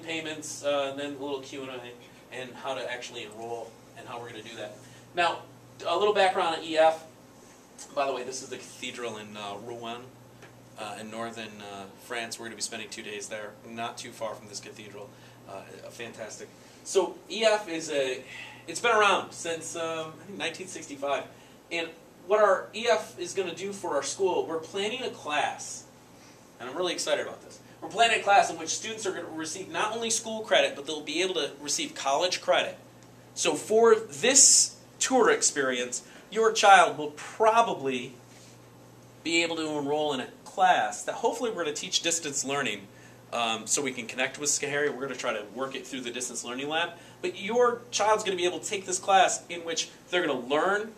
payments, and then a little Q&A, and how to actually enroll, and how we're going to do that. Now, a little background on EF. By the way, this is the cathedral in Rouen, in northern France. We're going to be spending 2 days there, not too far from this cathedral. Fantastic. So EF is it's been around since I think 1965, and what our EF is going to do for our school, we're planning a class, and I'm really excited about this. We're planning a class in which students are going to receive not only school credit, but they'll be able to receive college credit. So for this tour experience, your child will probably be able to enroll in a class that hopefully we're going to teach distance learning, so we can connect with Schoharie. We're going to try to work it through the distance learning lab. But your child's going to be able to take this class in which they're going to learn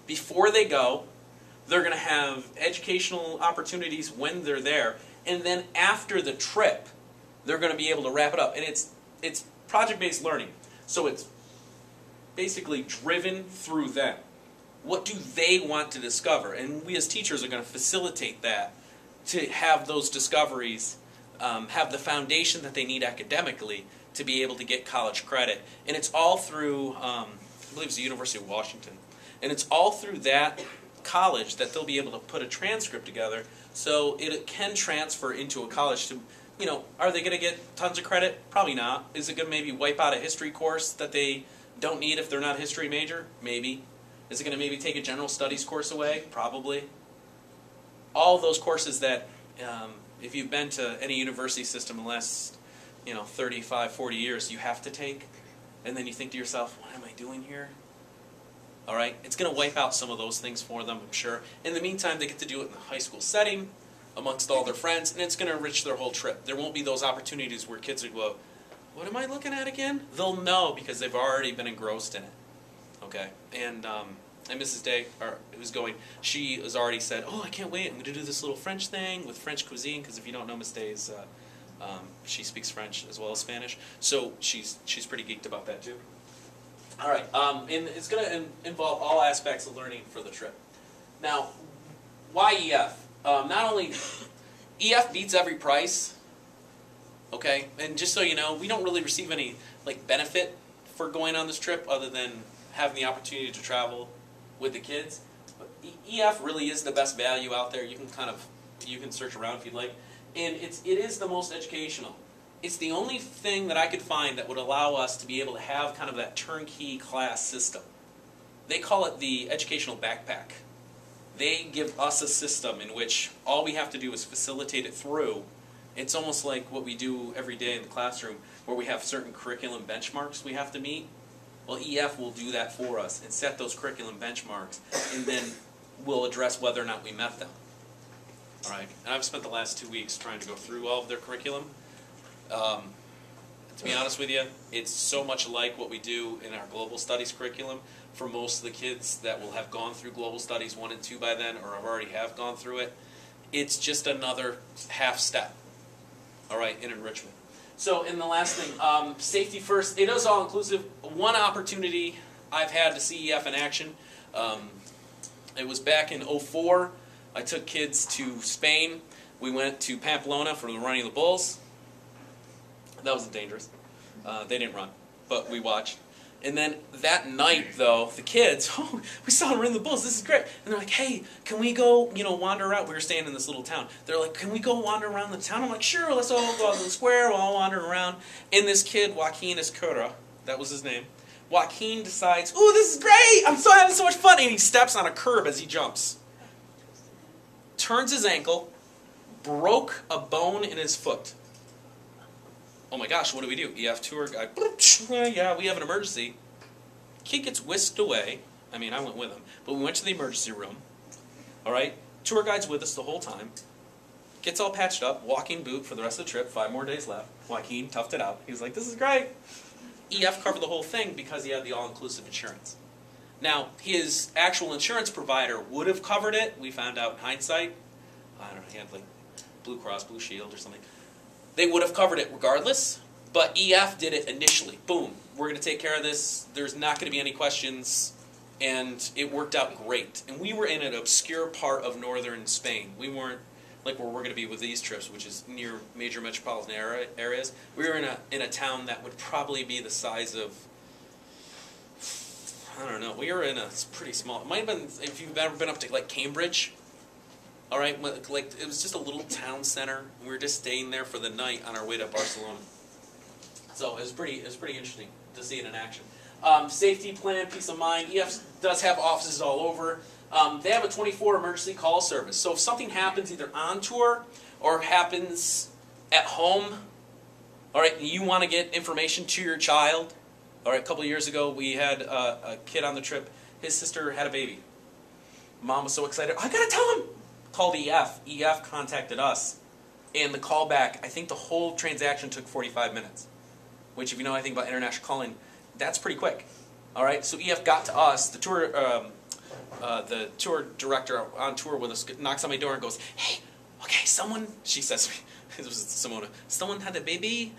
before they go. They're going to have educational opportunities when they're there. And then after the trip, they're going to be able to wrap it up. And it's project-based learning. So it's basically driven through them. What do they want to discover? And we as teachers are going to facilitate that to have those discoveries, have the foundation that they need academically to be able to get college credit. And it's all through, I believe it's the University of Washington. And it's all through that college that they'll be able to put a transcript together so it can transfer into a college to, you know, are they going to get tons of credit? Probably not. Is it going to maybe wipe out a history course that they don't need if they're not a history major? Maybe. Is it going to maybe take a general studies course away? Probably. All those courses that, if you've been to any university system in the last, 35, 40 years, you have to take, and then you think to yourself, what am I doing here? All right, it's going to wipe out some of those things for them, I'm sure. In the meantime, they get to do it in the high school setting, amongst all their friends, and it's going to enrich their whole trip. There won't be those opportunities where kids will go, what am I looking at again? They'll know because they've already been engrossed in it. Okay, and Mrs. Day, who's going, she has already said, oh, I can't wait, I'm going to do this little French thing with French cuisine, because if you don't know Miss Day, she speaks French as well as Spanish, so she's pretty geeked about that too. All right, and it's going to involve all aspects of learning for the trip. Now, why EF? Not only, EF beats every price, okay? And just so you know, we don't really receive any benefit for going on this trip other than having the opportunity to travel with the kids. But EF really is the best value out there. You can search around if you'd like. And it is the most educational. It's the only thing that I could find that would allow us to be able to have kind of that turnkey class system. They call it the educational backpack. They give us a system in which all we have to do is facilitate it through. It's almost like what we do every day in the classroom, where we have certain curriculum benchmarks we have to meet. Well, EF will do that for us and set those curriculum benchmarks, and then we'll address whether or not we met them. All right? And I've spent the last 2 weeks trying to go through all of their curriculum. To be honest with you, it's so much like what we do in our global studies curriculum for most of the kids that will have gone through global studies 1 and 2 by then, or already have gone through it. It's just another half step, all right, in enrichment. So, and the last thing, safety first. It is all-inclusive. One opportunity I've had to see EF in action, it was back in '04. I took kids to Spain. We went to Pamplona for the running of the bulls. That wasn't dangerous. They didn't run, but we watched. And then that night, though, the kids, oh, we saw them run the bulls. This is great. And they're like, hey, can we go, wander around? We were staying in this little town. They're like, can we go wander around the town? I'm like, sure, let's all go to the square. We'll all wander around. And this kid, Joaquin Escura, that was his name, Joaquin decides, ooh, this is great. I'm so having so much fun. And he steps on a curb as he jumps. Turns his ankle, broke a bone in his foot. Oh my gosh, what do we do? EF tour guide, yeah, we have an emergency. Kid gets whisked away. I mean, I went with him. But we went to the emergency room. All right? Tour guide's with us the whole time. Gets all patched up, walking boot for the rest of the trip, 5 more days left. Joaquin toughed it out. He was like, this is great. EF covered the whole thing because he had the all-inclusive insurance. Now, his actual insurance provider would have covered it. We found out in hindsight. I don't know, he had Blue Cross, Blue Shield or something. They would have covered it regardless, but EF did it initially. Boom, we're going to take care of this. There's not going to be any questions, and it worked out great. And we were in an obscure part of northern Spain. We weren't, like where we're going to be with these trips, which is near major metropolitan areas. We were in a town that would probably be the size of, I don't know. We were in a pretty small. It might have been, if you've ever been up to like Cambridge. All right, like it was just a little town center. We were just staying there for the night on our way to Barcelona. So it was pretty interesting to see it in action. Safety plan, peace of mind. EF does have offices all over. They have a 24 emergency call service. So if something happens either on tour or happens at home, all right, you want to get information to your child. All right, a couple of years ago, we had a kid on the trip. His sister had a baby. Mom was so excited. I gotta tell him. Called EF. EF contacted us, and the callback, I think the whole transaction took 45 minutes, which if you know anything about international calling, that's pretty quick. All right, so EF got to us. The tour director on tour with us knocks on my door and goes, "Hey, okay, someone," she says, it was Simona, "someone had a baby.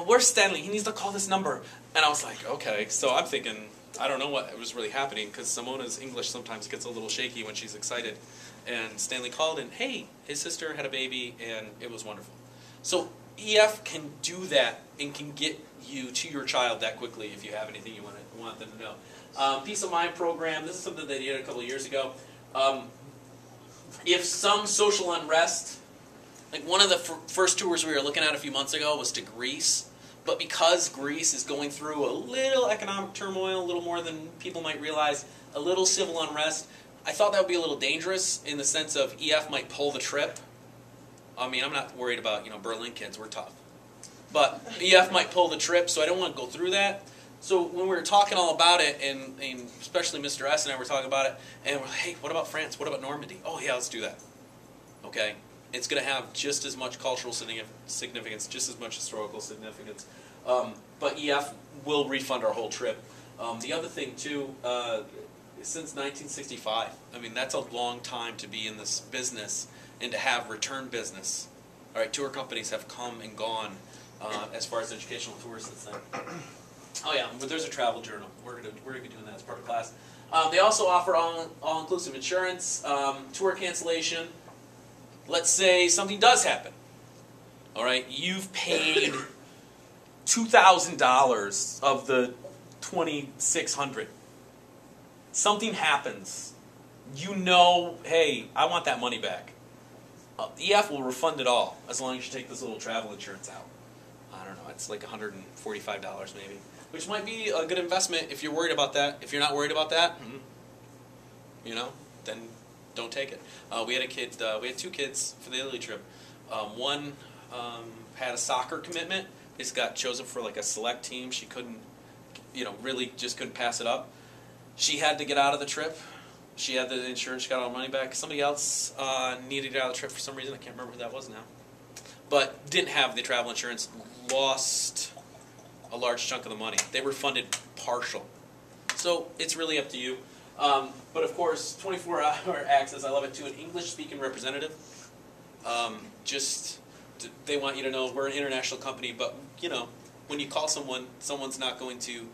Where's Stanley? He needs to call this number." And I was like, okay. So I'm thinking, I don't know what was really happening because Simona's English sometimes gets a little shaky when she's excited. And Stanley called and, hey, his sister had a baby and it was wonderful. So EF can do that and can get you to your child that quickly if you have anything you want them to know. Peace of Mind program, this is something they did a couple of years ago. If some social unrest, like one of the first tours we were looking at a few months ago was to Greece. But because Greece is going through a little economic turmoil, a little more than people might realize, a little civil unrest, I thought that would be a little dangerous in the sense of EF might pull the trip. I mean, I'm not worried about, Berlin kids, we're tough. But EF might pull the trip, so I don't want to go through that. So when we were talking all about it, and especially Mr. S and I were talking about it, and we're like, hey, what about France? What about Normandy? Oh, yeah, let's do that. Okay? It's going to have just as much cultural significance, just as much historical significance. But EF will refund our whole trip. The other thing, too, since 1965, I mean, that's a long time to be in this business and to have return business. All right, tour companies have come and gone as far as educational tours since then. Oh, yeah, but there's a travel journal. We're gonna be doing that as part of class. They also offer all-inclusive insurance, tour cancellation. Let's say something does happen. All right, you've paid $2,000 of the $2,600. Something happens. Hey, I want that money back. EF will refund it all as long as you take this little travel insurance out. I don't know, it's like $145 maybe, which might be a good investment if you're worried about that. If you're not worried about that, then don't take it. We had two kids for the Italy trip. One had a soccer commitment. Just got chosen for like a select team. She couldn't, really just couldn't pass it up. She had to get out of the trip. She had the insurance. She got all the money back. Somebody else needed to get out of the trip for some reason. I can't remember who that was now. But didn't have the travel insurance. Lost a large chunk of the money. They refunded partial. So it's really up to you. But of course, 24-hour access, I love it too, an English-speaking representative. They want you to know we're an international company, but, when you call someone's not going to